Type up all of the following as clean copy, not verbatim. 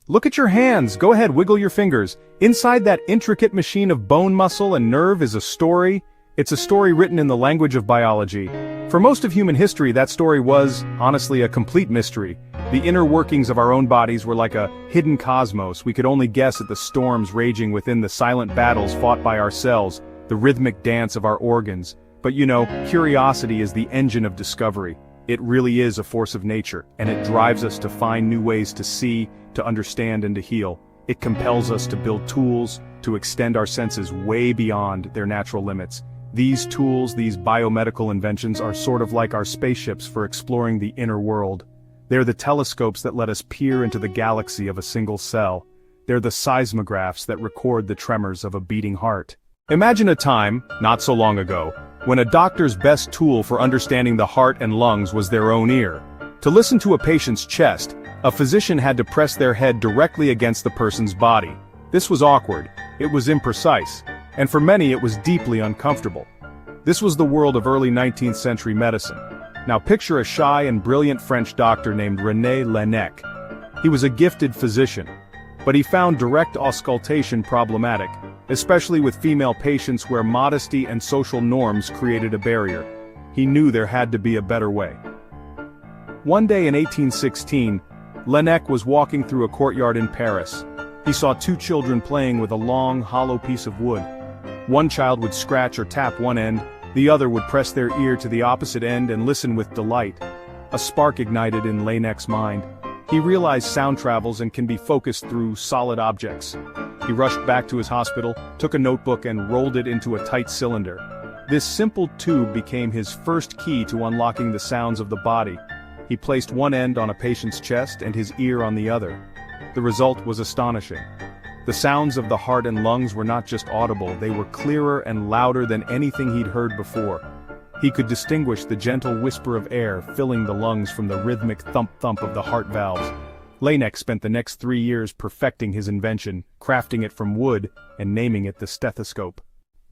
Look at your hands, go ahead, wiggle your fingers. Inside that intricate machine of bone, muscle, and nerve is a story. It's a story written in the language of biology. For most of human history, that story was, honestly, a complete mystery. The inner workings of our own bodies were like a hidden cosmos. We could only guess at the storms raging within the silent battles fought by our cells, the rhythmic dance of our organs. But you know, curiosity is the engine of discovery. It really is a force of nature, and it drives us to find new ways to see, to understand, and to heal. It compels us to build tools, to extend our senses way beyond their natural limits. These tools, these biomedical inventions, are sort of like our spaceships for exploring the inner world. They're the telescopes that let us peer into the galaxy of a single cell. They're the seismographs that record the tremors of a beating heart. Imagine a time, not so long ago, when a doctor's best tool for understanding the heart and lungs was their own ear. To listen to a patient's chest, a physician had to press their head directly against the person's body. This was awkward, it was imprecise, and for many it was deeply uncomfortable. This was the world of early 19th century medicine. Now picture a shy and brilliant French doctor named René Laennec. He was a gifted physician, but he found direct auscultation problematic, especially with female patients where modesty and social norms created a barrier. He knew there had to be a better way. One day in 1816, Laennec was walking through a courtyard in Paris. He saw two children playing with a long, hollow piece of wood. One child would scratch or tap one end, the other would press their ear to the opposite end and listen with delight. A spark ignited in Laennec's mind. He realized sound travels and can be focused through solid objects. He rushed back to his hospital, took a notebook and rolled it into a tight cylinder. This simple tube became his first key to unlocking the sounds of the body. He placed one end on a patient's chest and his ear on the other. The result was astonishing. The sounds of the heart and lungs were not just audible, they were clearer and louder than anything he'd heard before. He could distinguish the gentle whisper of air filling the lungs from the rhythmic thump-thump of the heart valves. Laennec spent the next 3 years perfecting his invention, crafting it from wood, and naming it the stethoscope.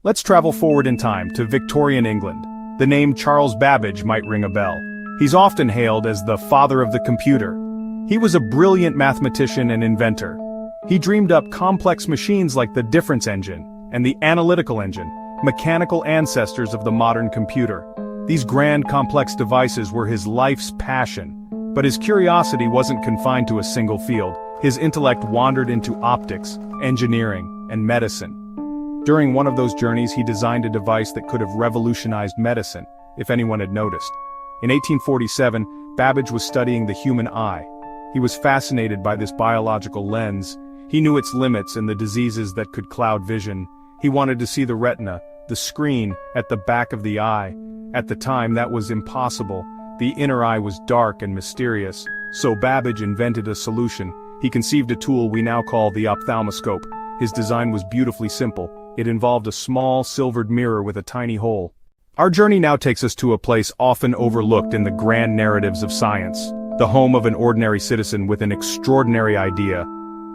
Let's travel forward in time to Victorian England. The name Charles Babbage might ring a bell. He's often hailed as the father of the computer. He was a brilliant mathematician and inventor. He dreamed up complex machines like the difference engine and the analytical engine, mechanical ancestors of the modern computer. These grand complex devices were his life's passion. But his curiosity wasn't confined to a single field. His intellect wandered into optics, engineering, and medicine. During one of those journeys he designed a device that could have revolutionized medicine, if anyone had noticed. In 1847, Babbage was studying the human eye. He was fascinated by this biological lens. He knew its limits and the diseases that could cloud vision. He wanted to see the retina, the screen, at the back of the eye. At the time, that was impossible. The inner eye was dark and mysterious, so Babbage invented a solution. He conceived a tool we now call the ophthalmoscope. His design was beautifully simple. It involved a small silvered mirror with a tiny hole. Our journey now takes us to a place often overlooked in the grand narratives of science, the home of an ordinary citizen with an extraordinary idea.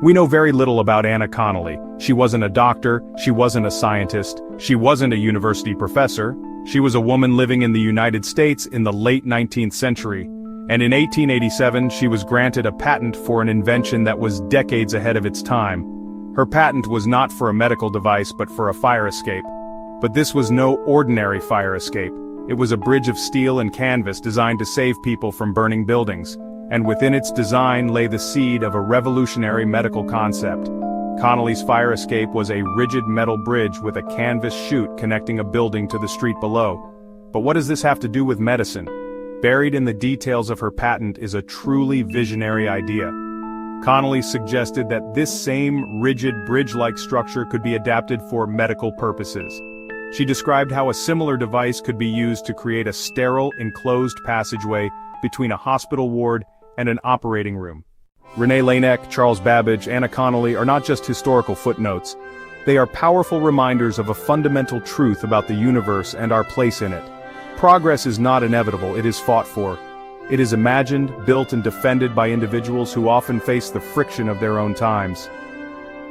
We know very little about Anna Connolly. She wasn't a doctor, she wasn't a scientist, she wasn't a university professor. She was a woman living in the United States in the late 19th century. And in 1887 she was granted a patent for an invention that was decades ahead of its time. Her patent was not for a medical device but for a fire escape. But this was no ordinary fire escape. It was a bridge of steel and canvas designed to save people from burning buildings. And within its design lay the seed of a revolutionary medical concept. Connolly's fire escape was a rigid metal bridge with a canvas chute connecting a building to the street below. But what does this have to do with medicine? Buried in the details of her patent is a truly visionary idea. Connolly suggested that this same rigid bridge-like structure could be adapted for medical purposes. She described how a similar device could be used to create a sterile, enclosed passageway between a hospital ward and an operating room. René Laennec, Charles Babbage, Anna Connolly are not just historical footnotes. They are powerful reminders of a fundamental truth about the universe and our place in it. Progress is not inevitable, it is fought for. It is imagined, built and defended by individuals who often face the friction of their own times.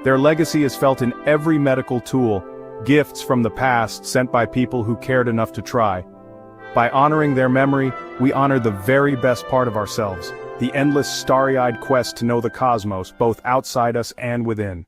Their legacy is felt in every medical tool, gifts from the past sent by people who cared enough to try. By honoring their memory, we honor the very best part of ourselves, the endless starry-eyed quest to know the cosmos, both outside us and within.